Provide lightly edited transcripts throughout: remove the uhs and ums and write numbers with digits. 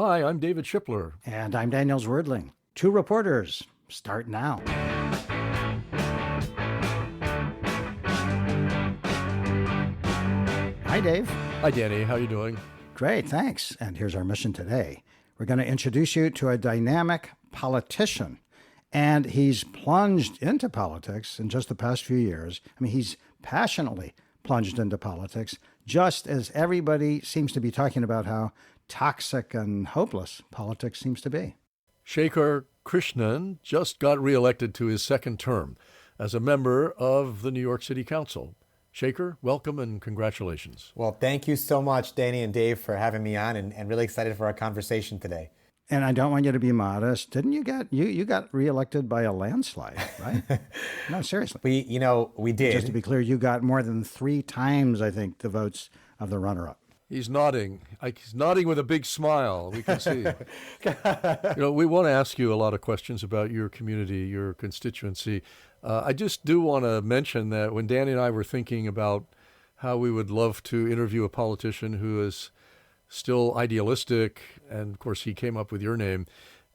Hi, I'm David Shipler. And I'm Daniel Zwerdling. Two reporters. Start now. Hi, Dave. Hi, Danny. How you doing? Great, thanks. And here's our mission today. We're going to introduce you to a dynamic politician. And he's plunged into politics in just the past few years. I mean, he's passionately plunged into politics, just as everybody seems to be talking about how toxic and hopeless politics seems to be. Shekar Krishnan just got reelected to his second term as a member of the New York City Council. Shekar, welcome and congratulations. Well, thank you so much, Danny and Dave, for having me on, and really excited for our conversation today. And I don't want you to be modest. Didn't you get you got reelected by a landslide, right? No, seriously. We did. Just to be clear, you got more than 3 times, I think, the votes of the runner-up. He's nodding. He's nodding with a big smile. We can see. We want to ask you a lot of questions about your community, your constituency. I just do want to mention that when Danny and I were thinking about how we would love to interview a politician who is still idealistic, and of course he came up with your name.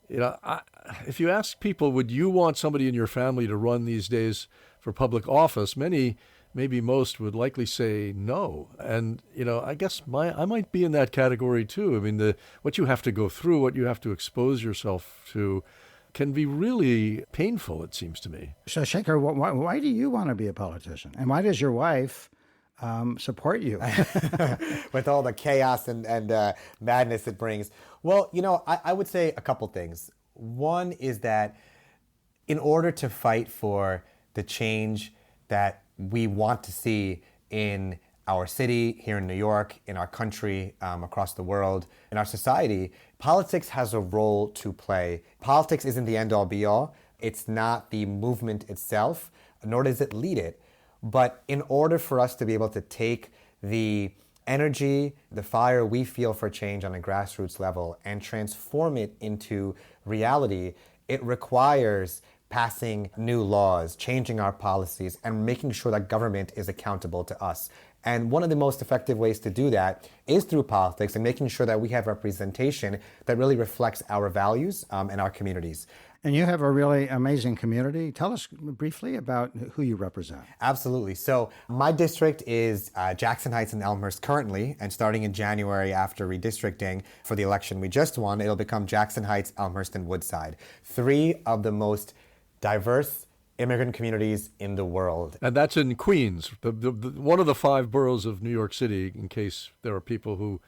If you ask people, would you want somebody in your family to run these days for public office? Many, maybe most, would likely say no. And I guess I might be in that category too. I mean, what you have to go through, what you have to expose yourself to, can be really painful, it seems to me. So, Shekar, why do you want to be a politician, and why does your wife support you? With all the chaos and madness it brings. Well, I would say a couple things. One is that in order to fight for the change that we want to see in our city, here in New York, in our country, across the world, in our society, politics has a role to play. Politics isn't the end-all be-all. It's not the movement itself, nor does it lead it. But in order for us to be able to take the energy, the fire we feel for change on a grassroots level and transform it into reality, it requires passing new laws, changing our policies, and making sure that government is accountable to us. And one of the most effective ways to do that is through politics and making sure that we have representation that really reflects our values and our communities. And you have a really amazing community. Tell us briefly about who you represent. Absolutely. So my district is Jackson Heights and Elmhurst currently, and starting in January after redistricting for the election we just won, it'll become Jackson Heights, Elmhurst, and Woodside. 3 of the most diverse immigrant communities in the world. And that's in Queens, one of the 5 boroughs of New York City, in case there are people who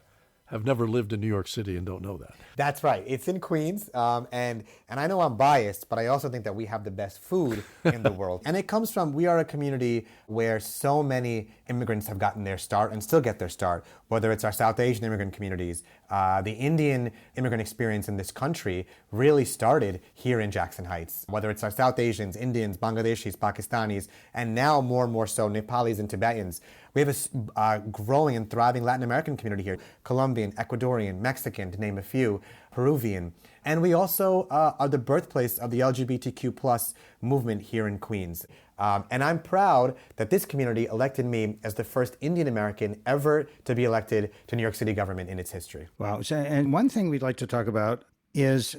have never lived in New York City and don't know that. That's right. It's in Queens, and I know I'm biased, but I also think that we have the best food in the world. And it comes from, we are a community where so many immigrants have gotten their start and still get their start, whether it's our South Asian immigrant communities. The Indian immigrant experience in this country really started here in Jackson Heights, whether it's our South Asians, Indians, Bangladeshis, Pakistanis, and now more and more so Nepalis and Tibetans. We have a growing and thriving Latin American community here, Colombian, Ecuadorian, Mexican, to name a few, Peruvian. And we also are the birthplace of the LGBTQ plus movement here in Queens. And I'm proud that this community elected me as the first Indian American ever to be elected to New York City government in its history. Wow. So, and one thing we'd like to talk about is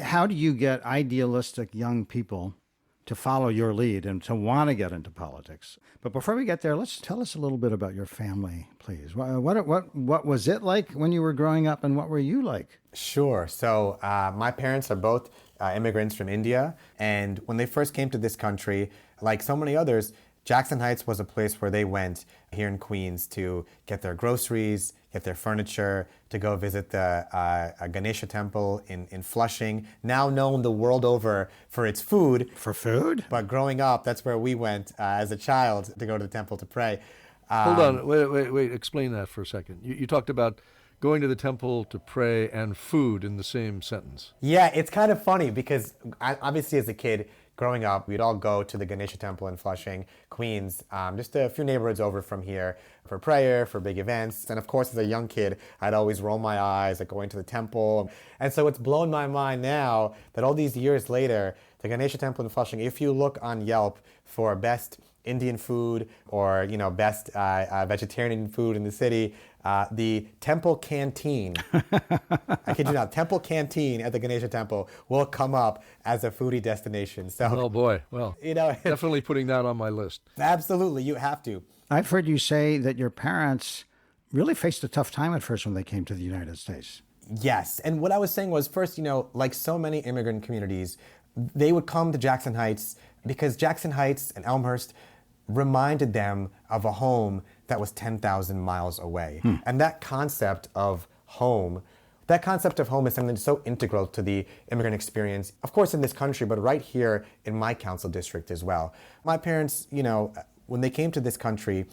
how do you get idealistic young people to follow your lead and to want to get into politics? But before we get there, let's tell us a little bit about your family, please. What was it like when you were growing up, and what were you like? Sure. So my parents are both immigrants from India, and when they first came to this country, like so many others, Jackson Heights was a place where they went here in Queens to get their groceries, get their furniture, to go visit the Ganesha temple in Flushing, now known the world over for its food. For food? But growing up, that's where we went as a child to go to the temple to pray. Hold on. Wait. Explain that for a second. You talked about going to the temple to pray and food in the same sentence. Yeah, it's kind of funny because obviously as a kid, growing up, we'd all go to the Ganesha temple in Flushing, Queens, just a few neighborhoods over from here for prayer, for big events. And of course, as a young kid, I'd always roll my eyes at going to the temple. And so it's blown my mind now that all these years later, The Ganesha Temple in Flushing, if you look on Yelp for best Indian food or, best vegetarian food in the city, the temple canteen, I kid you not, temple canteen at the Ganesha Temple will come up as a foodie destination. So, Oh boy, well, definitely putting that on my list. absolutely, you have to. I've heard you say that your parents really faced a tough time at first when they came to the United States. Yes. And what I was saying was first, like so many immigrant communities, they would come to Jackson Heights because Jackson Heights and Elmhurst reminded them of a home that was 10,000 miles away. And that concept of home is something that's so integral to the immigrant experience, of course, in this country, but right here in my council district as well. My parents, when they came to this country,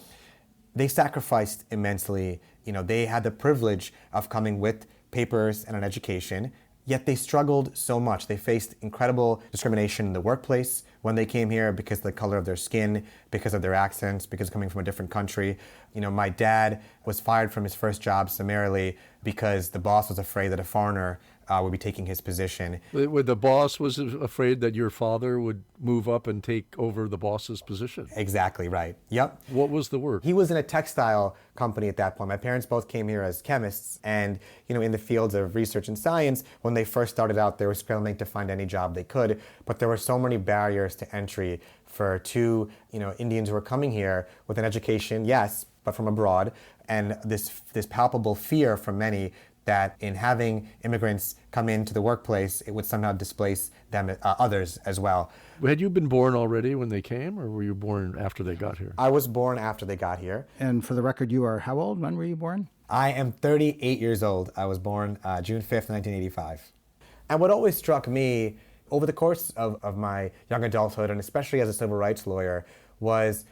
they sacrificed immensely. They had the privilege of coming with papers and an education, yet they struggled so much. They faced incredible discrimination in the workplace when they came here because of the color of their skin, because of their accents, because of coming from a different country. My dad was fired from his first job summarily because the boss was afraid that a foreigner would be taking his position. The boss was afraid that your father would move up and take over the boss's position. Exactly right. Yep. What was the work? He was in a textile company at that point. My parents both came here as chemists, and in the fields of research and science, when they first started out, they were scrambling to find any job they could, but there were so many barriers to entry for two Indians who were coming here with an education, yes, but from abroad, and this palpable fear from many that in having immigrants come into the workplace, it would somehow displace them, others as well. Had you been born already when they came, or were you born after they got here? I was born after they got here. And for the record, you are how old? When were you born? I am 38 years old. I was born June 5th, 1985. And what always struck me over the course of my young adulthood, and especially as a civil rights lawyer, was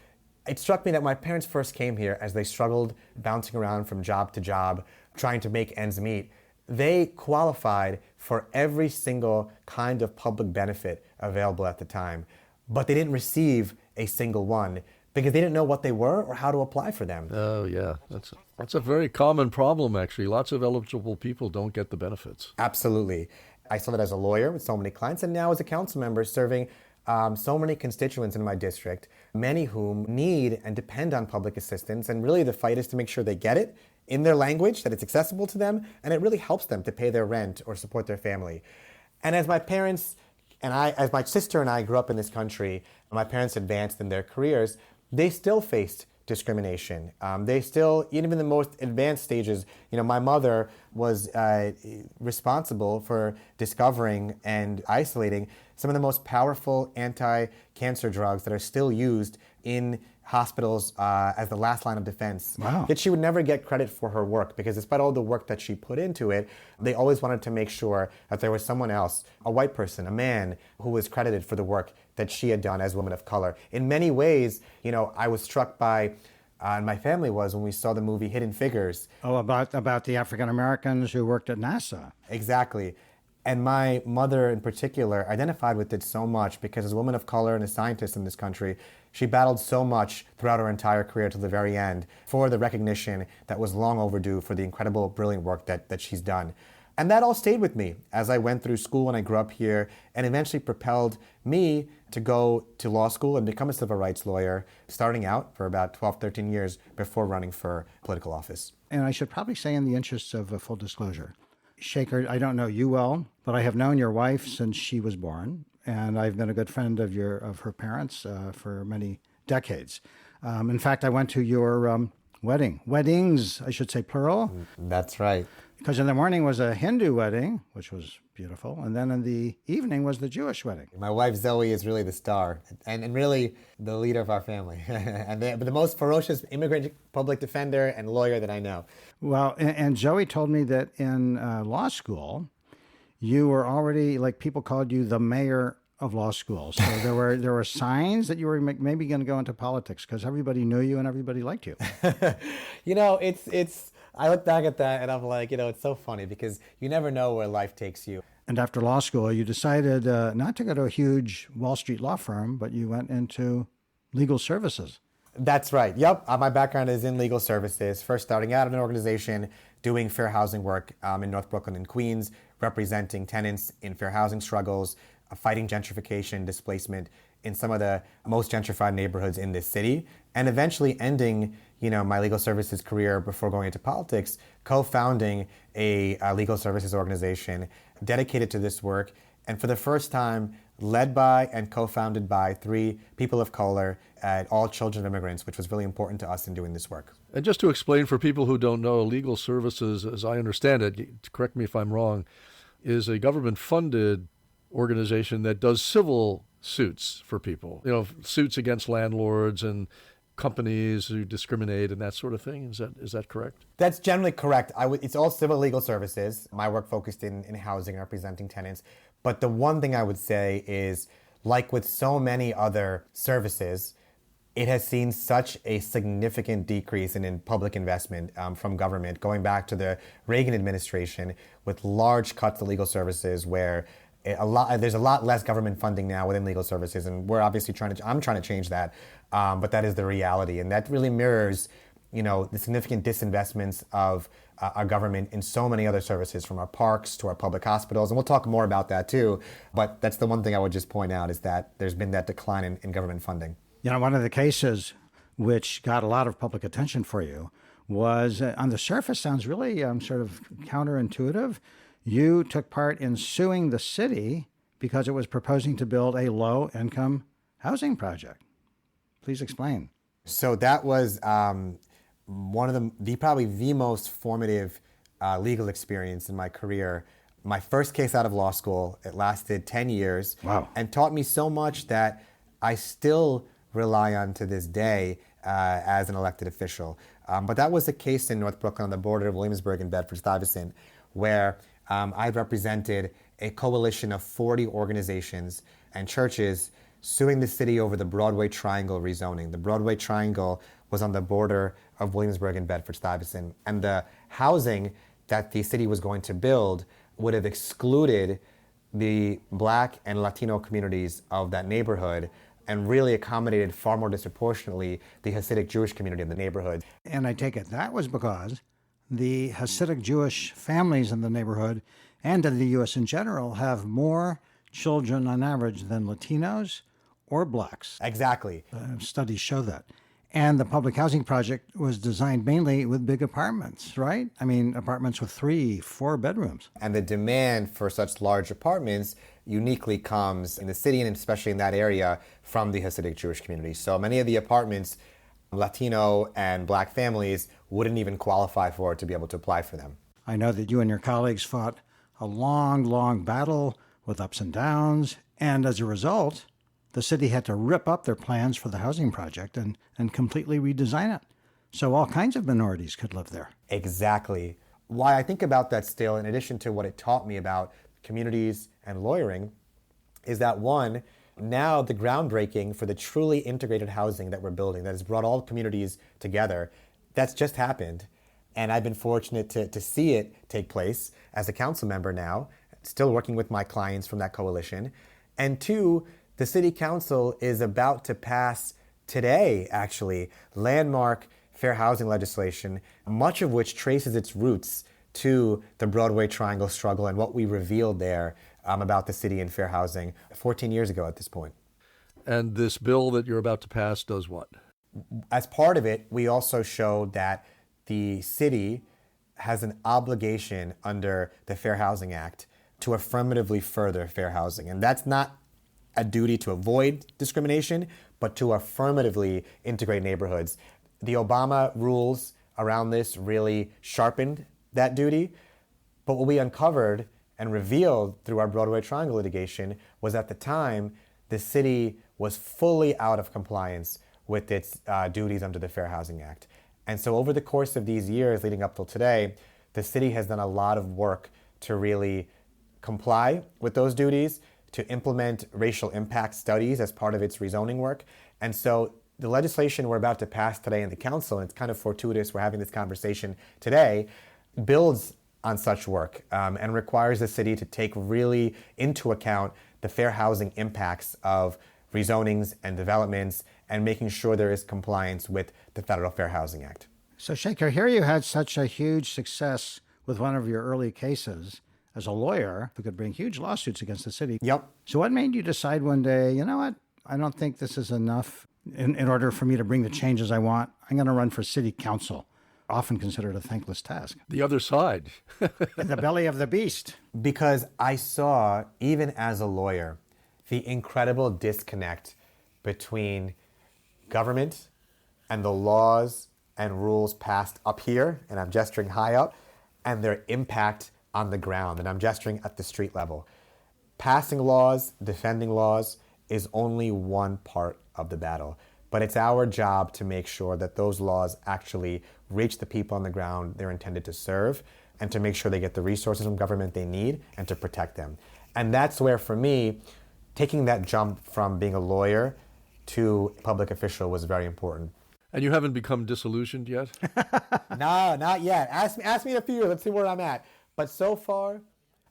it struck me that my parents first came here as they struggled bouncing around from job to job, trying to make ends meet. They qualified for every single kind of public benefit available at the time, but they didn't receive a single one because they didn't know what they were or how to apply for them. Oh, yeah. That's a very common problem, actually. Lots of eligible people don't get the benefits. Absolutely. I saw that as a lawyer with so many clients, and now as a council member serving so many constituents in my district, many whom need and depend on public assistance, and really the fight is to make sure they get it in their language, that it's accessible to them, and it really helps them to pay their rent or support their family. And as my parents as my sister and I grew up in this country, and my parents advanced in their careers, they still faced discrimination. They still, even in the most advanced stages, my mother was responsible for discovering and isolating some of the most powerful anti-cancer drugs that are still used in hospitals as the last line of defense. Wow. Yet she would never get credit for her work because despite all the work that she put into it, they always wanted to make sure that there was someone else, a white person, a man, who was credited for the work that she had done as a woman of color. In many ways, I was struck by, and my family was, when we saw the movie Hidden Figures. Oh, about the African Americans who worked at NASA. Exactly. And my mother in particular identified with it so much because as a woman of color and a scientist in this country, she battled so much throughout her entire career to the very end for the recognition that was long overdue for the incredible, brilliant work that she's done. And that all stayed with me as I went through school and I grew up here, and eventually propelled me to go to law school and become a civil rights lawyer, starting out for about 12, 13 years before running for political office. And I should probably say, in the interests of full disclosure, Shekar, I don't know you well, but I have known your wife since she was born, and I've been a good friend of her parents for many decades. In fact, I went to your weddings, I should say plural. That's right. Because in the morning was a Hindu wedding, which was beautiful, and then in the evening was the Jewish wedding. My wife Zoe is really the star, and really the leader of our family, and the most ferocious immigrant public defender and lawyer that I know. Well, and Zoe told me that in law school, you were already, like, people called you the mayor of law school. So there were signs that you were maybe going to go into politics because everybody knew you and everybody liked you. It's. I look back at that and I'm like, it's so funny because you never know where life takes you. And after law school, you decided not to go to a huge Wall Street law firm, but you went into legal services. That's right. Yep. My background is in legal services. First starting out in an organization doing fair housing work in North Brooklyn and Queens, representing tenants in fair housing struggles. fighting gentrification, displacement in some of the most gentrified neighborhoods in this city, and eventually ending, my legal services career before going into politics, co-founding a legal services organization dedicated to this work, and for the first time, led by and co-founded by 3 people of color, all children of immigrants, which was really important to us in doing this work. And just to explain for people who don't know, legal services, as I understand it, correct me if I'm wrong, is a government-funded organization that does civil suits for people, suits against landlords and companies who discriminate and that sort of thing. Is that correct? That's generally correct. It's all civil legal services. My work focused in housing and representing tenants. But the one thing I would say is, like with so many other services, it has seen such a significant decrease in public investment from government, going back to the Reagan administration, with large cuts to legal services where there's a lot less government funding now within legal services, and we're obviously I'm trying to change that, but that is the reality, and that really mirrors, the significant disinvestments of our government in so many other services, from our parks to our public hospitals, and we'll talk more about that too. But that's the one thing I would just point out, is that there's been that decline in government funding. One of the cases which got a lot of public attention for you was, on the surface, sounds really sort of counterintuitive. You took part in suing the city because it was proposing to build a low-income housing project. Please explain. So that was one of probably the most formative legal experience in my career. My first case out of law school, it lasted 10 years. Wow. And taught me so much that I still rely on to this day as an elected official. But that was a case in North Brooklyn on the border of Williamsburg and Bedford-Stuyvesant, where I represented a coalition of 40 organizations and churches suing the city over the Broadway Triangle rezoning. The Broadway Triangle was on the border of Williamsburg and Bedford-Stuyvesant, and the housing that the city was going to build would have excluded the Black and Latino communities of that neighborhood and really accommodated far more disproportionately the Hasidic Jewish community in the neighborhood. And I take it that was because the Hasidic Jewish families in the neighborhood and in the U.S. in general have more children on average than Latinos or Blacks. Exactly. Studies show that. And the public housing project was designed mainly with big apartments, right? I mean, apartments with 3, 4 bedrooms. And the demand for such large apartments uniquely comes in the city, and especially in that area, from the Hasidic Jewish community. So many of the apartments, Latino and Black families wouldn't even qualify for it to be able to apply for them. I know that you and your colleagues fought a long, long battle with ups and downs, and as a result, the city had to rip up their plans for the housing project and completely redesign it. So all kinds of minorities could live there. Exactly. Why I think about that still, in addition to what it taught me about communities and lawyering, is that one, now the groundbreaking for the truly integrated housing that we're building, that has brought all communities together, that's just happened. And I've been fortunate to see it take place as a council member now, still working with my clients from that coalition. And two, the city council is about to pass today, actually, landmark fair housing legislation, much of which traces its roots to the Broadway Triangle struggle and what we revealed there about the city and fair housing 14 years ago at this point. And this bill that you're about to pass does what? As part of it, we also showed that the city has an obligation under the Fair Housing Act to affirmatively further fair housing. And that's not a duty to avoid discrimination, but to affirmatively integrate neighborhoods. The Obama rules around this really sharpened that duty. But what we uncovered and revealed through our Broadway Triangle litigation was, at the time, the city was fully out of compliance with its duties under the Fair Housing Act. And so over the course of these years leading up till today, the city has done a lot of work to really comply with those duties, to implement racial impact studies as part of its rezoning work. And so the legislation we're about to pass today in the council, and it's kind of fortuitous we're having this conversation today, builds on such work and requires the city to take really into account the fair housing impacts of rezonings and developments and making sure there is compliance with the Federal Fair Housing Act. So, Shekar, here you had such a huge success with one of your early cases as a lawyer who could bring huge lawsuits against the city. Yep. So what made you decide one day, you know what, I don't think this is enough in order for me to bring the changes I want. I'm going to run for city council, often considered a thankless task. The other side. In the belly of the beast. Because I saw, even as a lawyer, the incredible disconnect between government and the laws and rules passed up here, and I'm gesturing high up, and their impact on the ground, and I'm gesturing at the street level. Passing laws, defending laws is only one part of the battle, but it's our job to make sure that those laws actually reach the people on the ground they're intended to serve, and to make sure they get the resources from government they need, and to protect them. And that's where, for me, taking that jump from being a lawyer to public official was very important. And you haven't become disillusioned yet? No, not yet. Ask me in a few years. Let's see where I'm at. But so far,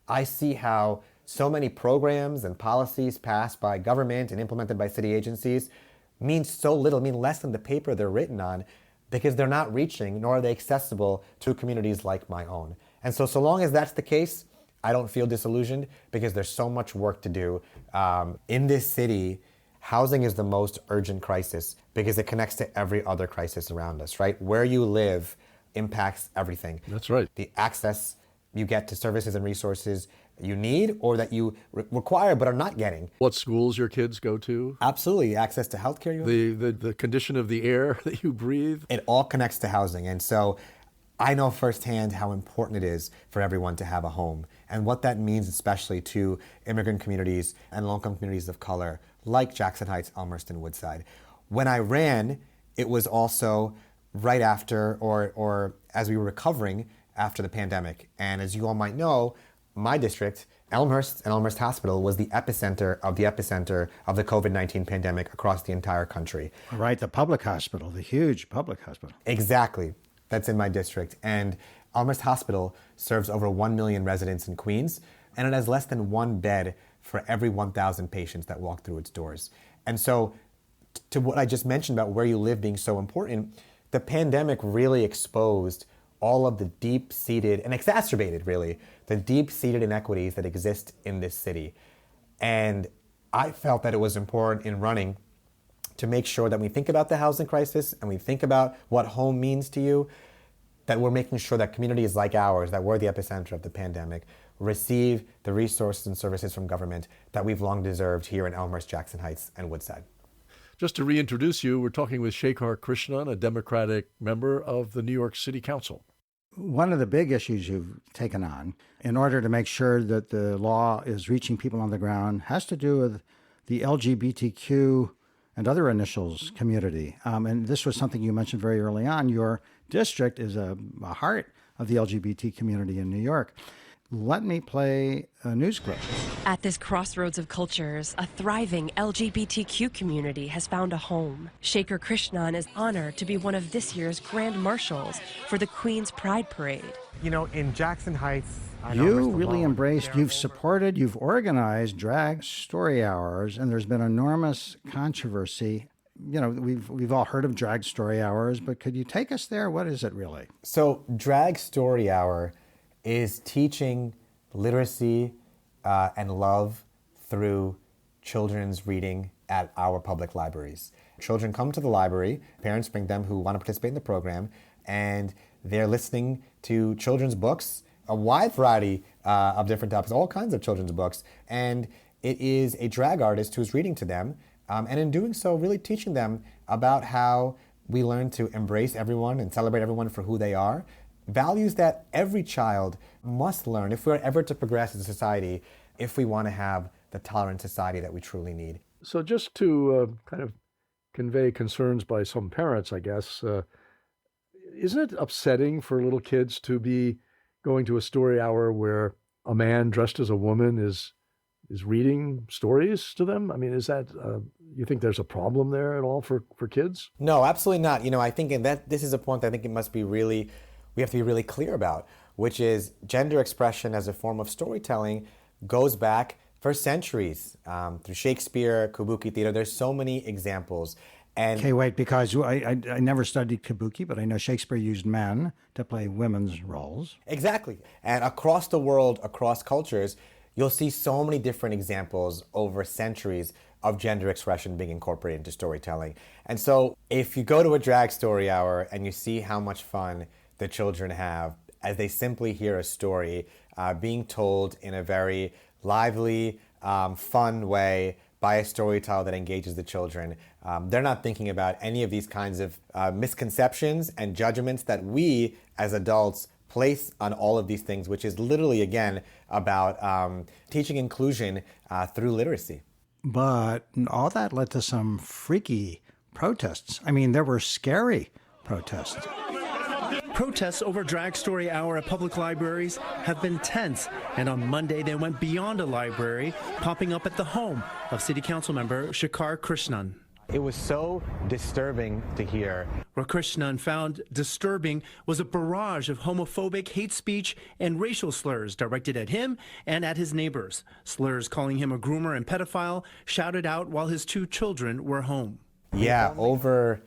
I see how so many programs and policies passed by government and implemented by city agencies mean so little, mean less than the paper they're written on, because they're not reaching, nor are they accessible to communities like my own. And so long as that's the case, I don't feel disillusioned, because there's so much work to do. In this city, housing is the most urgent crisis because it connects to every other crisis around us, right? Where you live impacts everything. That's right. The access you get to services and resources you need or that you require but are not getting. What schools your kids go to? Absolutely. Access to healthcare. The condition of the air that you breathe. It all connects to housing. And so I know firsthand how important it is for everyone to have a home, and what that means especially to immigrant communities and low-income communities of color like Jackson Heights, Elmhurst, and Woodside. When I ran, it was also right after or as we were recovering after the pandemic. And as you all might know, my district, Elmhurst and Elmhurst Hospital, was the epicenter of the COVID-19 pandemic across the entire country. Right, the public hospital, the huge public hospital. Exactly. That's in my district. And Elmhurst Hospital serves over 1 million residents in Queens, and it has less than one bed for every 1,000 patients that walk through its doors. And so, to what I just mentioned about where you live being so important, the pandemic really exposed all of the deep-seated, and exacerbated really, the deep-seated inequities that exist in this city. And I felt that it was important in running to make sure that when we think about the housing crisis and we think about what home means to you, that we're making sure that communities like ours, that were the epicenter of the pandemic, receive the resources and services from government that we've long deserved here in Elmhurst, Jackson Heights, and Woodside. Just to reintroduce you, we're talking with Shekar Krishnan, a Democratic member of the New York City Council. One of the big issues you've taken on in order to make sure that the law is reaching people on the ground has to do with the LGBTQ and other initials community. And this was something you mentioned very early on. Your district is a heart of the LGBT community in New York. Let me play a news clip. At this crossroads of cultures, a thriving LGBTQ community has found a home. Shekar Krishnan is honored to be one of this year's grand marshals for the Queen's Pride Parade. You know, in Jackson Heights, You really embraced, you've supported, you've organized drag story hours, and there's been enormous controversy. You know, we've all heard of drag story hours, but could you take us there? What is it really? So, Drag Story Hour is teaching literacy and love through children's reading at our public libraries. Children come to the library, parents bring them who want to participate in the program, and they're listening to children's books, a wide variety of different topics, all kinds of children's books. And it is a drag artist who's reading to them, and in doing so, really teaching them about how we learn to embrace everyone and celebrate everyone for who they are. Values that every child must learn if we're ever to progress as a society, if we want to have the tolerant society that we truly need. So just to kind of convey concerns by some parents, I guess, isn't it upsetting for little kids to be going to a story hour where a man dressed as a woman is reading stories to them? I mean, is that, you think there's a problem there at all for kids? No, absolutely not. You know, I think this is a point that I think we have to be really clear about, which is gender expression as a form of storytelling goes back for centuries through Shakespeare, Kabuki theater. There's so many examples. And Okay, wait, because I never studied kabuki, but I know Shakespeare used men to play women's roles. exactly. And across the world, across cultures, you'll see so many different examples over centuries of gender expression being incorporated into storytelling. And so if you go to a drag story hour and you see how much fun the children have as they simply hear a story being told in a very lively, fun way by a storyteller that engages the children. They're not thinking about any of these kinds of misconceptions and judgments that we as adults place on all of these things, which is literally, again, about teaching inclusion through literacy. But all that led to some freaky protests. I mean, there were scary protests. Protests over Drag Story Hour at public libraries have been tense, and on Monday they went beyond a library, popping up at the home of City Council member Shekar Krishnan. It was so disturbing to hear. What Krishnan found disturbing was a barrage of homophobic hate speech and racial slurs directed at him and at his neighbors. Slurs calling him a groomer and pedophile shouted out while his 2 children were home. Yeah, over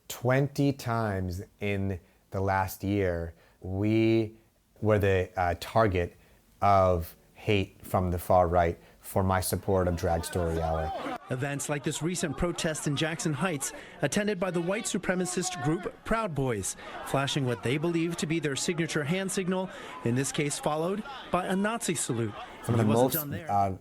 20 times in the last year, we were the target of hate from the far right for my support of Drag Story Hour. Events like this recent protest in Jackson Heights, attended by the white supremacist group Proud Boys, flashing what they believe to be their signature hand signal, in this case followed by a Nazi salute. Some of the most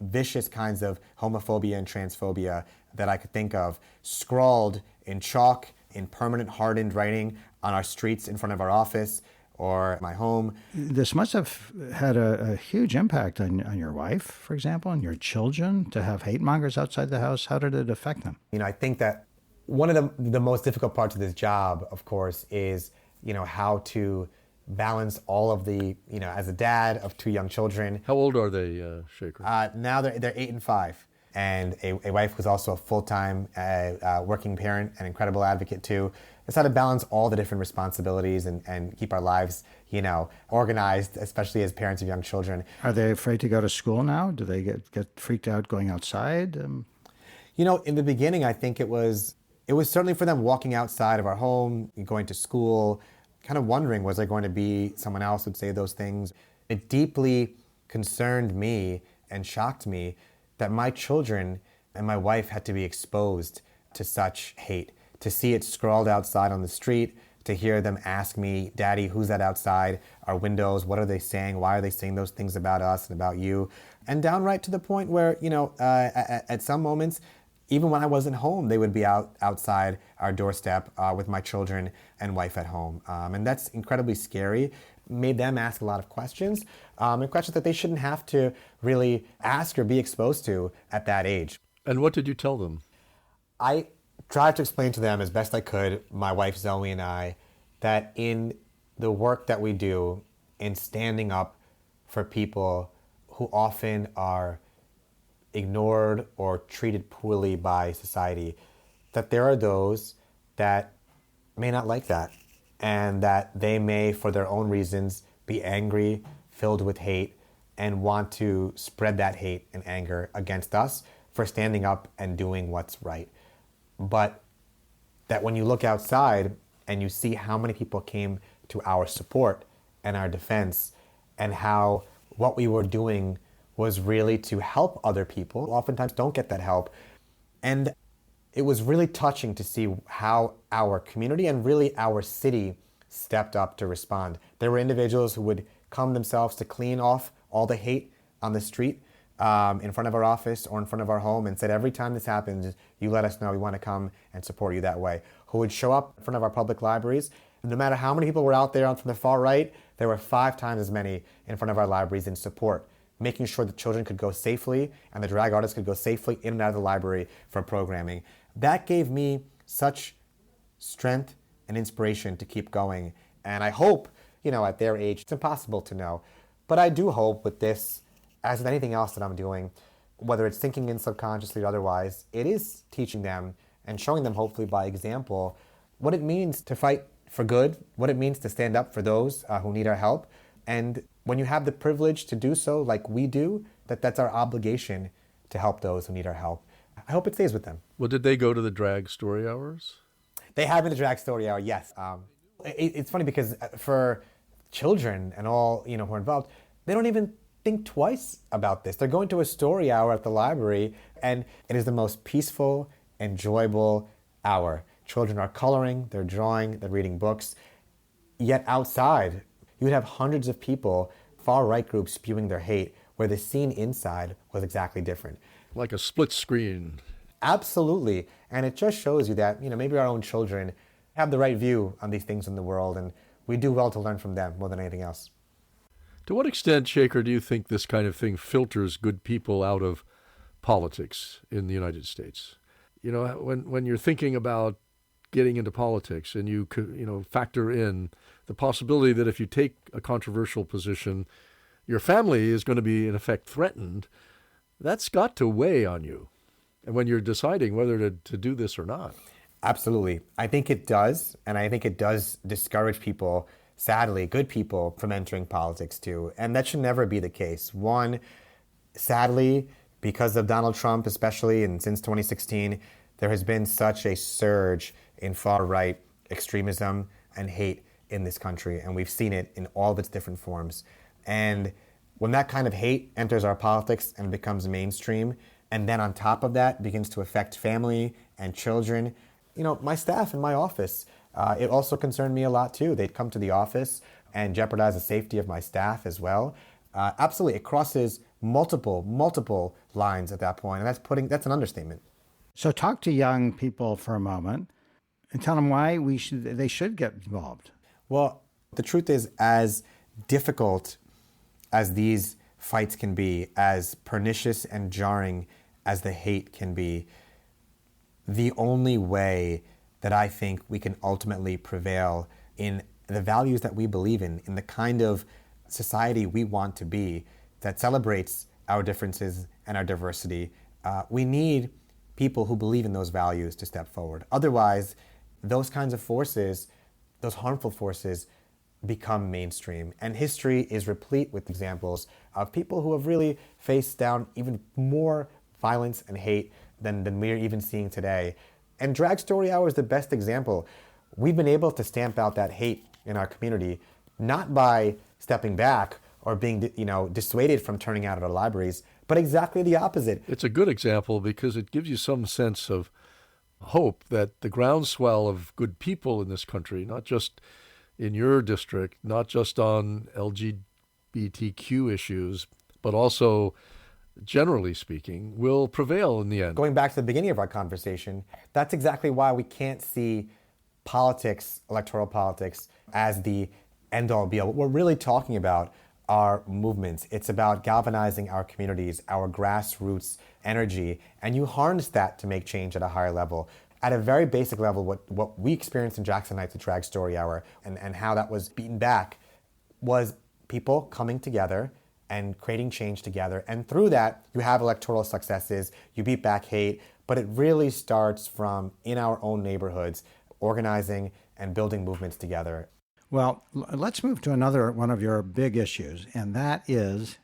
vicious kinds of homophobia and transphobia that I could think of, scrawled in chalk, in permanent hardened writing on our streets in front of our office or my home. This must have had a huge impact on your wife, for example, and your children, to have hate mongers outside the house. How did it affect them? You know, I think that one of the most difficult parts of this job, of course, is, you know, how to balance all of the, you know, as a dad of 2 young children. How old are they, Shekar? Now they're 8 and 5. And a wife who's also a full-time working parent, an incredible advocate too. It's how to balance all the different responsibilities and keep our lives, you know, organized, especially as parents of young children. Are they afraid to go to school now? Do they get freaked out going outside? You know, in the beginning, I think it was certainly for them walking outside of our home, going to school, kind of wondering, was there going to be someone else who'd say those things? It deeply concerned me and shocked me that my children and my wife had to be exposed to such hate, to see it scrawled outside on the street, to hear them ask me, Daddy, who's that outside our windows? What are they saying? Why are they saying those things about us and about you? And downright to the point where, you know, at some moments, even when I wasn't home, they would be outside our doorstep with my children and wife at home. And that's incredibly scary. Made them ask a lot of questions, and questions that they shouldn't have to really ask or be exposed to at that age. And what did you tell them? I tried to explain to them as best I could, my wife Zoe and I, that in the work that we do, in standing up for people who often are ignored or treated poorly by society, that there are those that may not like that, and that they may, for their own reasons, be angry, filled with hate, and want to spread that hate and anger against us for standing up and doing what's right. But that when you look outside and you see how many people came to our support and our defense, and how what we were doing was really to help other people who oftentimes don't get that help. And it was really touching to see how our community and really our city stepped up to respond. There were individuals who would come themselves to clean off all the hate on the street in front of our office or in front of our home, and said, every time this happens, you let us know, we want to come and support you that way. Who would show up in front of our public libraries. No matter how many people were out there from the far right, there were 5 times as many in front of our libraries in support, making sure the children could go safely and the drag artists could go safely in and out of the library for programming. That gave me such strength and inspiration to keep going. And I hope, you know, at their age, it's impossible to know, but I do hope with this, as with anything else that I'm doing, whether it's thinking in subconsciously or otherwise, it is teaching them and showing them, hopefully by example, what it means to fight for good, what it means to stand up for those who need our help. And when you have the privilege to do so like we do, that's our obligation to help those who need our help. I hope it stays with them. Well, did they go to the drag story hours? They have been to drag story hour, yes. It's funny because for children and all who are involved, they don't even think twice about this. They're going to a story hour at the library, and it is the most peaceful, enjoyable hour. Children are coloring, they're drawing, they're reading books. Yet outside, you would have hundreds of people, far-right groups spewing their hate, where the scene inside was exactly different. Like a split screen. Absolutely. And it just shows you that, maybe our own children have the right view on these things in the world, and we do well to learn from them more than anything else. To what extent, Shekar, do you think this kind of thing filters good people out of politics in the United States? When you're thinking about getting into politics and you factor in the possibility that if you take a controversial position, your family is going to be, in effect, threatened, that's got to weigh on you. And when you're deciding whether to do this or not. Absolutely. I think it does. And I think it does discourage people, sadly, good people, from entering politics too. And that should never be the case. One, sadly, because of Donald Trump especially, and since 2016, there has been such a surge in far-right extremism and hate in this country. And we've seen it in all of its different forms. And when that kind of hate enters our politics and becomes mainstream, and then on top of that begins to affect family and children, my staff in my office, it also concerned me a lot too. They'd come to the office and jeopardize the safety of my staff as well. Absolutely, it crosses multiple lines at that point, and that's an understatement. So talk to young people for a moment and tell them why they should get involved. Well, the truth is, as difficult as these fights can be, as pernicious and jarring as the hate can be, the only way that I think we can ultimately prevail in the values that we believe in the kind of society we want to be that celebrates our differences and our diversity, we need people who believe in those values to step forward. Otherwise, those kinds of forces, those harmful forces, become mainstream. And history is replete with examples of people who have really faced down even more violence and hate than we're even seeing today. And Drag Story Hour is the best example. We've been able to stamp out that hate in our community, not by stepping back or being dissuaded from turning out at our libraries, but exactly the opposite. It's a good example because it gives you some sense of hope that the groundswell of good people in this country, not just in your district, not just on LGBTQ issues, but also generally speaking, will prevail in the end. Going back to the beginning of our conversation, that's exactly why we can't see politics, electoral politics, as the end-all be-all. What we're really talking about are movements. It's about galvanizing our communities, our grassroots energy, and you harness that to make change at a higher level. At a very basic level, what we experienced in Jackson Heights at Drag Story Hour and how that was beaten back was people coming together and creating change together. And through that, you have electoral successes, you beat back hate, but it really starts from in our own neighborhoods, organizing and building movements together. Well, let's move to another one of your big issues, and that is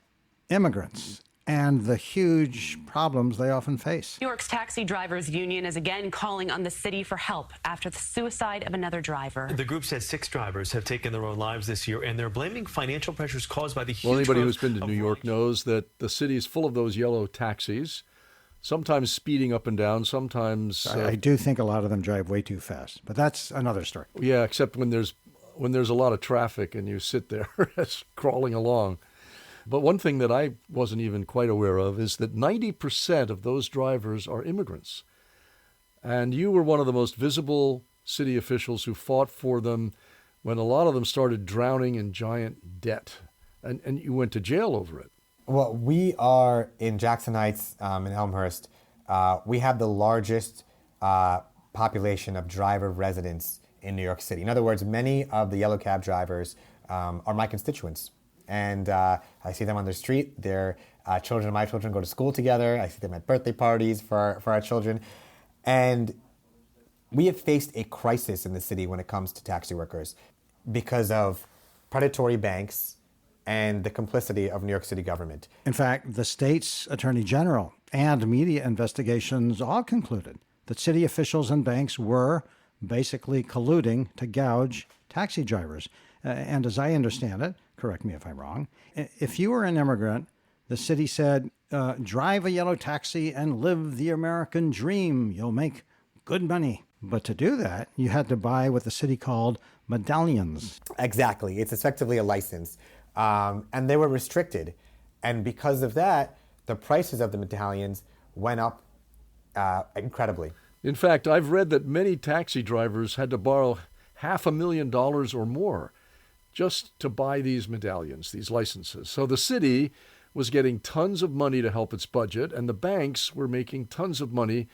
immigrants and the huge problems they often face. New York's taxi drivers union is again calling on the city for help after the suicide of another driver. The group says 6 drivers have taken their own lives this year, and they're blaming financial pressures caused by the huge... Well, anybody who's been to New York knows that the city is full of those yellow taxis, sometimes speeding up and down, sometimes... I do think a lot of them drive way too fast, but that's another story. Yeah, except when there's a lot of traffic and you sit there crawling along. But one thing that I wasn't even quite aware of is that 90% of those drivers are immigrants. And you were one of the most visible city officials who fought for them when a lot of them started drowning in giant debt. And you went to jail over it. Well, we are in Jackson Heights, in Elmhurst. We have the largest population of driver residents in New York City. In other words, many of the yellow cab drivers are my constituents. And I see them on the street. Their children and my children go to school together. I see them at birthday parties for our children. And we have faced a crisis in the city when it comes to taxi workers because of predatory banks and the complicity of New York City government. In fact, the state's attorney general and media investigations all concluded that city officials and banks were basically colluding to gouge taxi drivers. And as I understand it, correct me if I'm wrong, if you were an immigrant, the city said, drive a yellow taxi and live the American dream. You'll make good money. But to do that, you had to buy what the city called medallions. Exactly. It's effectively a license. And they were restricted. And because of that, the prices of the medallions went up incredibly. In fact, I've read that many taxi drivers had to borrow $500,000 or more just to buy these medallions, these licenses. So the city was getting tons of money to help its budget, and the banks were making tons of money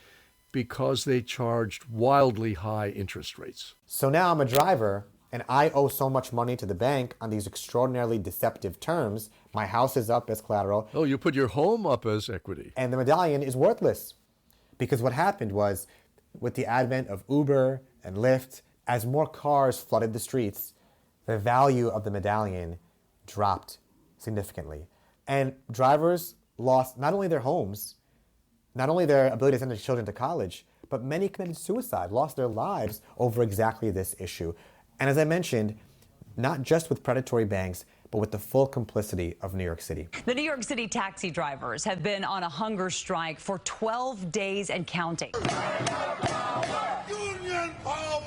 because they charged wildly high interest rates. So now I'm a driver, and I owe so much money to the bank on these extraordinarily deceptive terms. My house is up as collateral. Oh, you put your home up as equity. And the medallion is worthless. Because what happened was, with the advent of Uber and Lyft, as more cars flooded the streets, the value of the medallion dropped significantly. And drivers lost not only their homes, not only their ability to send their children to college, but many committed suicide, lost their lives over exactly this issue. And as I mentioned, not just with predatory banks, but with the full complicity of New York City. The New York City taxi drivers have been on a hunger strike for 12 days and counting. Union power!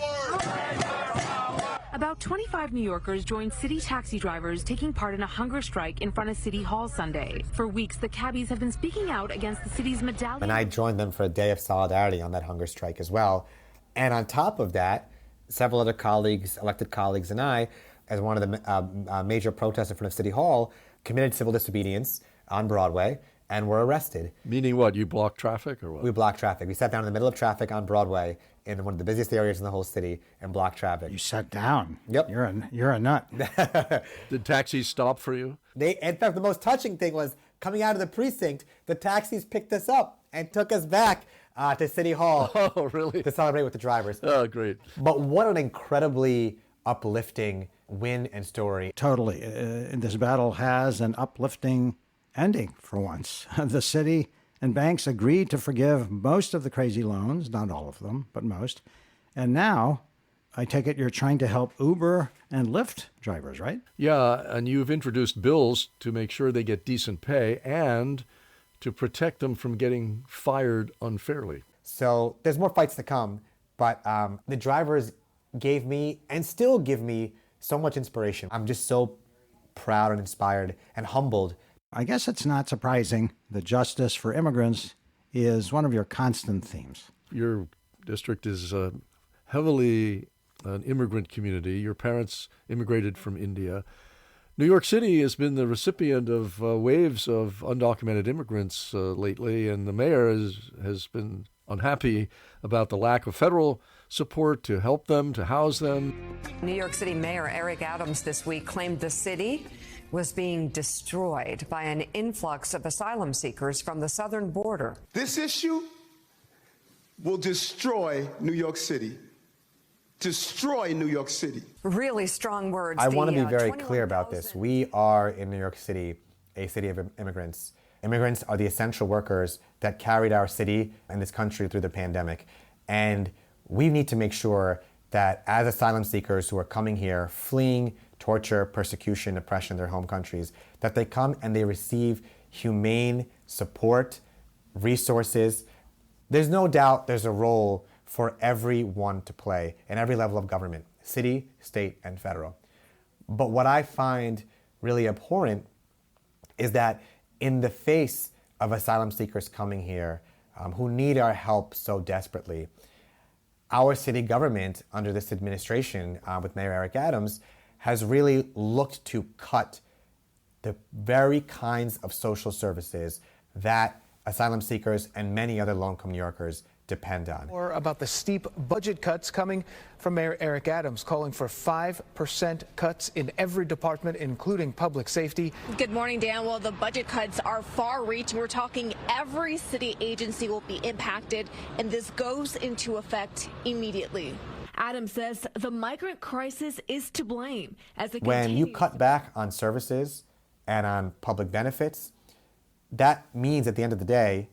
About 25 New Yorkers joined city taxi drivers taking part in a hunger strike in front of City Hall Sunday. For weeks, the cabbies have been speaking out against the city's medallion. And I joined them for a day of solidarity on that hunger strike as well. And on top of that, several other colleagues, elected colleagues, and I, as one of the major protests in front of City Hall, committed civil disobedience on Broadway and were arrested. Meaning what? You blocked traffic or what? We blocked traffic. We sat down in the middle of traffic on Broadway in one of the busiest areas in the whole city and blocked traffic. You sat down. Yep. You're a nut. Did taxis stop for you? In fact, the most touching thing was coming out of the precinct, the taxis picked us up and took us back to City Hall. Oh, really? To celebrate with the drivers. Oh, great. But what an incredibly uplifting win and story. Totally. This battle has an uplifting ending for once. The city and banks agreed to forgive most of the crazy loans, not all of them, but most. And now, I take it you're trying to help Uber and Lyft drivers, right? Yeah, and you've introduced bills to make sure they get decent pay and to protect them from getting fired unfairly. So there's more fights to come, but the drivers gave me and still give me so much inspiration. I'm just so proud and inspired and humbled. I guess it's not surprising that justice for immigrants is one of your constant themes. Your district is heavily an immigrant community. Your parents immigrated from India. New York City has been the recipient of waves of undocumented immigrants lately, and the mayor has been unhappy about the lack of federal support to help them, to house them. New York City Mayor Eric Adams this week claimed the city was being destroyed by an influx of asylum seekers from the southern border. This issue will destroy New York City. Destroy New York City. Really strong words. I want to be very clear about this. We are in New York City, a city of immigrants. Immigrants are the essential workers that carried our city and this country through the pandemic. And we need to make sure that as asylum seekers who are coming here, fleeing torture, persecution, oppression in their home countries, that they come and they receive humane support, resources. There's no doubt there's a role for everyone to play in every level of government, city, state, and federal. But what I find really abhorrent is that in the face of asylum seekers coming here who need our help so desperately, our city government under this administration with Mayor Eric Adams has really looked to cut the very kinds of social services that asylum seekers and many other low-income New Yorkers depend on. More about the steep budget cuts coming from Mayor Eric Adams, calling for 5% cuts in every department, including public safety. Good morning, Dan. Well, the budget cuts are far-reaching. We're talking every city agency will be impacted, and this goes into effect immediately. Adams says the migrant crisis is to blame as it when you cut back on services and on public benefits, that means at the end of the day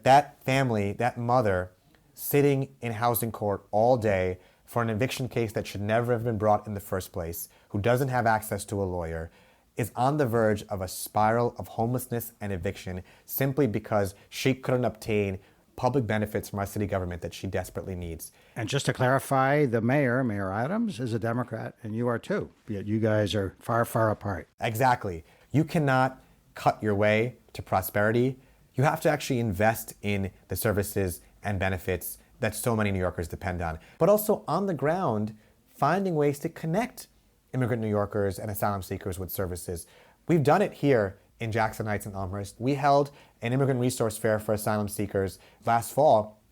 that family, that mother, sitting in housing court all day for an eviction case that should never have been brought in the first place, who doesn't have access to a lawyer, is on the verge of a spiral of homelessness and eviction simply because she couldn't obtain public benefits from our city government that she desperately needs. And just to clarify, the mayor, Mayor Adams, is a Democrat, and you are too, yet you guys are far, far apart. Exactly. You cannot cut your way to prosperity. You have to actually invest in the services and benefits that so many New Yorkers depend on. But also on the ground, finding ways to connect immigrant New Yorkers and asylum seekers with services. We've done it here in Jackson Heights and Elmhurst. We held an immigrant resource fair for asylum seekers last fall,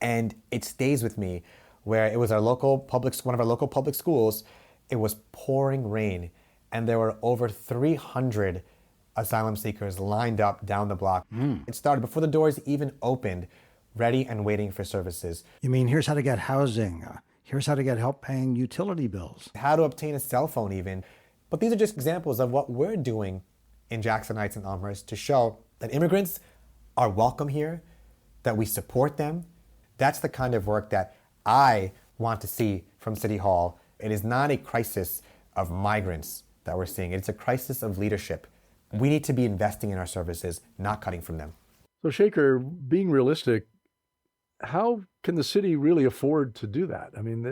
and it stays with me, where it was one of our local public schools. It was pouring rain, and there were over 300 asylum seekers lined up down the block. It started before the doors even opened, ready and waiting for services. You mean here's how to get housing, here's how to get help paying utility bills. How to obtain a cell phone even. But these are just examples of what we're doing in Jackson Heights and Elmhurst to show that immigrants are welcome here, that we support them. That's the kind of work that I want to see from City Hall. It is not a crisis of migrants that we're seeing. It's a crisis of leadership. We need to be investing in our services, not cutting from them. So Shekar, being realistic, how can the city really afford to do that? I mean,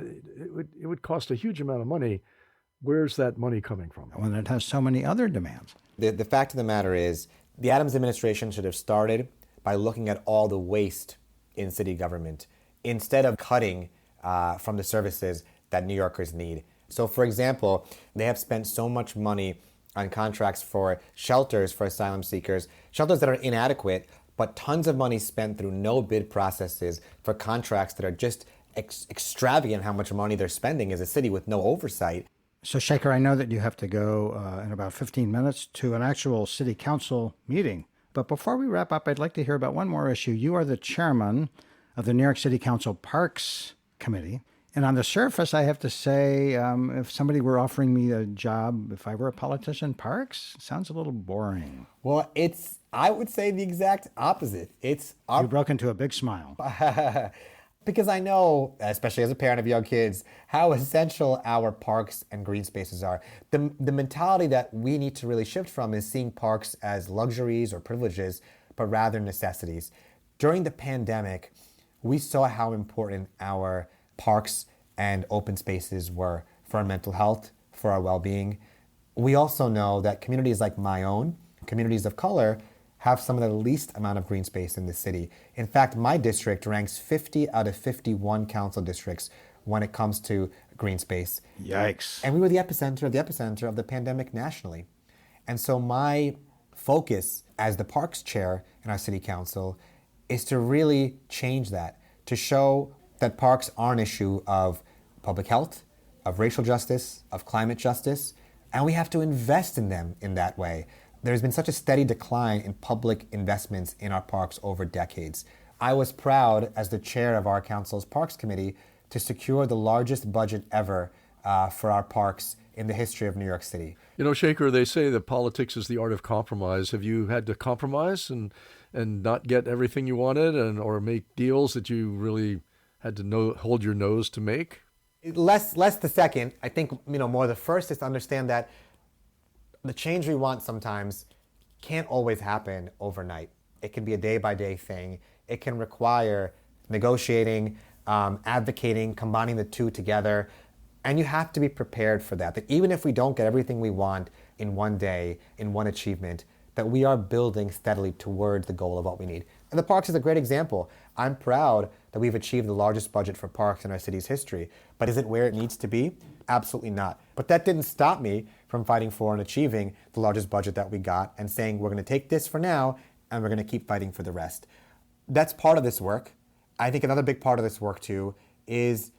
it would cost a huge amount of money. Where's that money coming from? When it has so many other demands. The fact of the matter is, the Adams administration should have started by looking at all the waste in city government instead of cutting from the services that New Yorkers need. So, for example, they have spent so much money on contracts for shelters for asylum seekers, shelters that are inadequate, but tons of money spent through no bid processes for contracts that are just extravagant how much money they're spending as a city with no oversight. So, Shekar, I know that you have to go in about 15 minutes to an actual city council meeting. But before we wrap up, I'd like to hear about one more issue. You are the chairman of the New York City Council Parks Committee. And on the surface, I have to say, if somebody were offering me a job, if I were a politician, parks sounds a little boring. Well, I would say the exact opposite. You broke into a big smile. Because I know, especially as a parent of young kids, how essential our parks and green spaces are. The mentality that we need to really shift from is seeing parks as luxuries or privileges, but rather necessities. During the pandemic, we saw how important our parks and open spaces were for our mental health, for our well-being. We also know that communities like my own, communities of color, have some of the least amount of green space in the city. In fact, my district ranks 50 out of 51 council districts when it comes to green space. Yikes. And we were the epicenter of the pandemic nationally. And so my focus as the parks chair in our city council is to really change that, to show that parks are an issue of public health, of racial justice, of climate justice, and we have to invest in them in that way. There's been such a steady decline in public investments in our parks over decades. I was proud, as the chair of our council's Parks Committee, to secure the largest budget ever for our parks in the history of New York City. You know, Shekar, they say that politics is the art of compromise. Have you had to compromise and not get everything you wanted, or make deals that you really had to hold your nose to make? Less the second. I think, more the first is to understand that the change we want sometimes can't always happen overnight. It can be a day-by-day thing. It can require negotiating, advocating, combining the two together. And you have to be prepared for that. That even if we don't get everything we want in one day, in one achievement, that we are building steadily towards the goal of what we need. And the parks is a great example. I'm proud that we've achieved the largest budget for parks in our city's history. But is it where it needs to be? Absolutely not. But that didn't stop me from fighting for and achieving the largest budget that we got and saying we're going to take this for now and we're going to keep fighting for the rest. That's part of this work. I think another big part of this work too is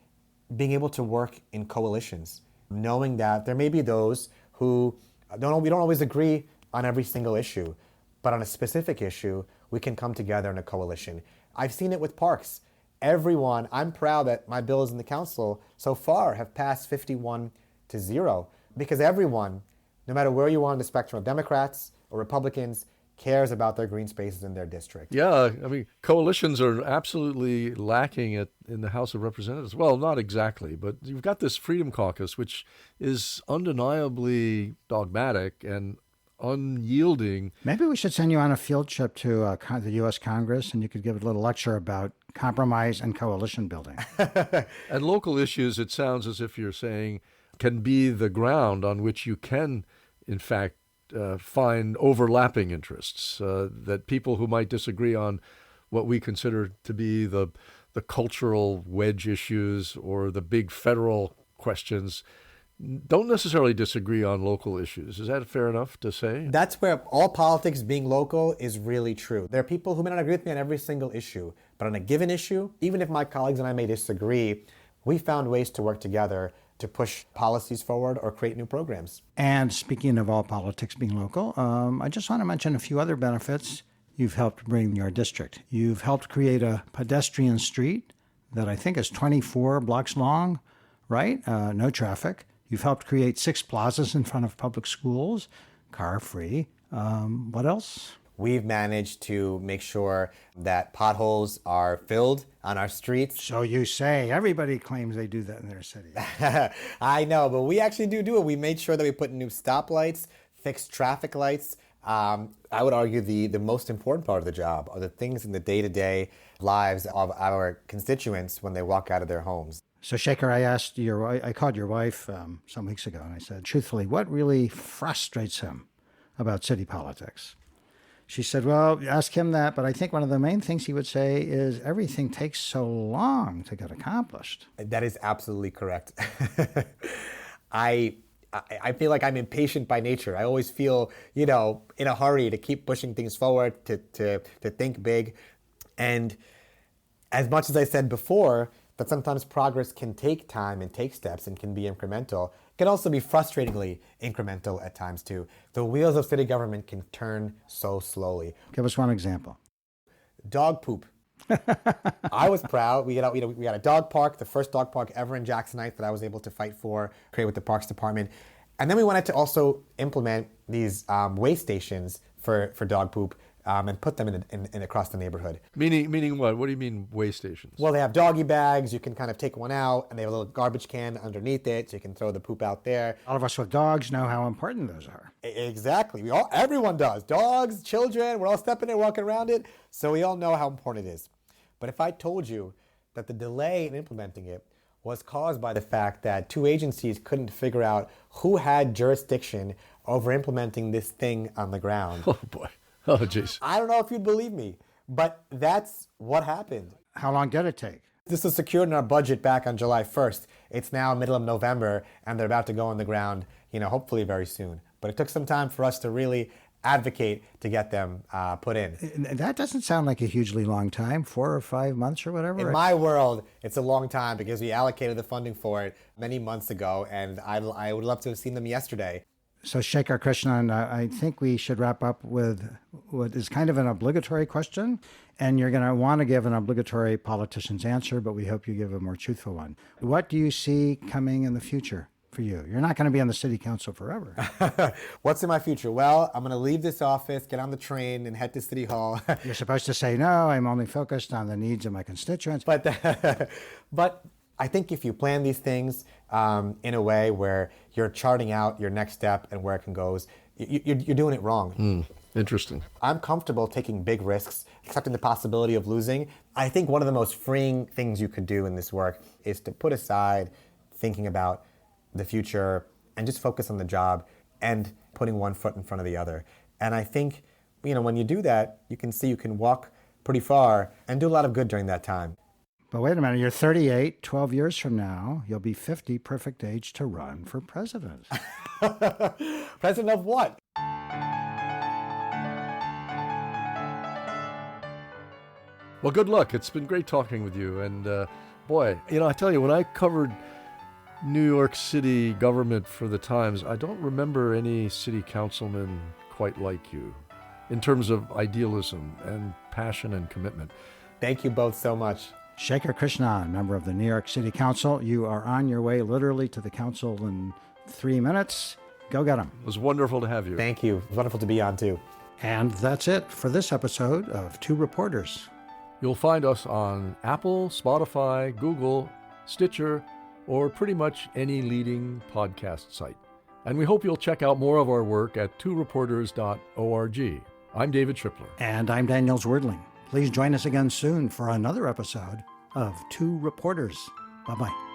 being able to work in coalitions, knowing that there may be those who we don't always agree on every single issue, but on a specific issue, we can come together in a coalition. I've seen it with parks. I'm proud that my bills in the council so far have passed 51-0, because everyone, no matter where you are on the spectrum of Democrats or Republicans, cares about their green spaces in their district. Yeah, I mean, coalitions are absolutely lacking in the House of Representatives. Well, not exactly, but you've got this Freedom Caucus, which is undeniably dogmatic and unyielding. Maybe we should send you on a field trip to the U.S. Congress, and you could give a little lecture about compromise and coalition building. And local issues, it sounds as if you're saying, can be the ground on which you can, in fact, find overlapping interests, that people who might disagree on what we consider to be the cultural wedge issues or the big federal questions don't necessarily disagree on local issues. Is that fair enough to say? That's where all politics being local is really true. There are people who may not agree with me on every single issue, but on a given issue, even if my colleagues and I may disagree, we found ways to work together to push policies forward or create new programs. And speaking of all politics being local, I just want to mention a few other benefits you've helped bring your district. You've helped create a pedestrian street that I think is 24 blocks long, right? No traffic. You've helped create 6 plazas in front of public schools, car-free. What else? We've managed to make sure that potholes are filled on our streets. So you say. Everybody claims they do that in their city. I know, but we actually do it. We made sure that we put new stoplights, fixed traffic lights. I would argue the most important part of the job are the things in the day-to-day lives of our constituents when they walk out of their homes. So, Shekar, I called your wife some weeks ago, and I said, truthfully, what really frustrates him about city politics? She said, well, ask him that, but I think one of the main things he would say is everything takes so long to get accomplished. That is absolutely correct. I feel like I'm impatient by nature. I always feel, in a hurry to keep pushing things forward, to think big. And as much as I said before, that sometimes progress can take time and take steps and can be incremental, it can also be frustratingly incremental at times too. The wheels of city government can turn so slowly. Give us one example. Dog poop. I was proud. We had a dog park, the first dog park ever in Jackson Heights that I was able to fight for, create with the Parks Department. And then we wanted to also implement these waste stations for dog poop. And put them in across the neighborhood. Meaning what? What do you mean waste stations? Well, they have doggy bags. You can kind of take one out, and they have a little garbage can underneath it, so you can throw the poop out there. All of us with dogs know how important those are. Exactly. Everyone does. Dogs, children, we're all stepping in, walking around it, so we all know how important it is. But if I told you that the delay in implementing it was caused by the fact that 2 agencies couldn't figure out who had jurisdiction over implementing this thing on the ground. Oh, boy. Oh, jeez. I don't know if you'd believe me, but that's what happened. How long did it take? This was secured in our budget back on July 1st. It's now middle of November, and they're about to go on the ground, hopefully very soon. But it took some time for us to really advocate to get them put in. That doesn't sound like a hugely long time, 4 or 5 months or whatever. In my world, it's a long time because we allocated the funding for it many months ago, and I would love to have seen them yesterday. So, Shekar Krishnan, I think we should wrap up with what is kind of an obligatory question, and you're going to want to give an obligatory politician's answer, but we hope you give a more truthful one. What do you see coming in the future for you? You're not going to be on the city council forever. What's in my future? Well, I'm going to leave this office, get on the train, and head to City Hall. You're supposed to say, no, I'm only focused on the needs of my constituents. But I think if you plan these things in a way where you're charting out your next step and where it can go, you're doing it wrong. Interesting. I'm comfortable taking big risks, accepting the possibility of losing. I think one of the most freeing things you could do in this work is to put aside thinking about the future and just focus on the job and putting one foot in front of the other. And I think, when you do that, you can see you can walk pretty far and do a lot of good during that time. But wait a minute, you're 38, 12 years from now, you'll be 50, perfect age to run for president. President of what? Well, good luck. It's been great talking with you. And boy, I tell you, when I covered New York City government for the Times, I don't remember any city councilman quite like you in terms of idealism and passion and commitment. Thank you both so much. Shekar Krishnan, member of the New York City Council. You are on your way literally to the council in 3 minutes. Go get them. It was wonderful to have you. Thank you. It was wonderful to be on too. And that's it for this episode of Two Reporters. You'll find us on Apple, Spotify, Google, Stitcher, or pretty much any leading podcast site. And we hope you'll check out more of our work at tworeporters.org. I'm David Tripler. And I'm Daniel Zwerdling. Please join us again soon for another episode of Two Reporters. Bye-bye.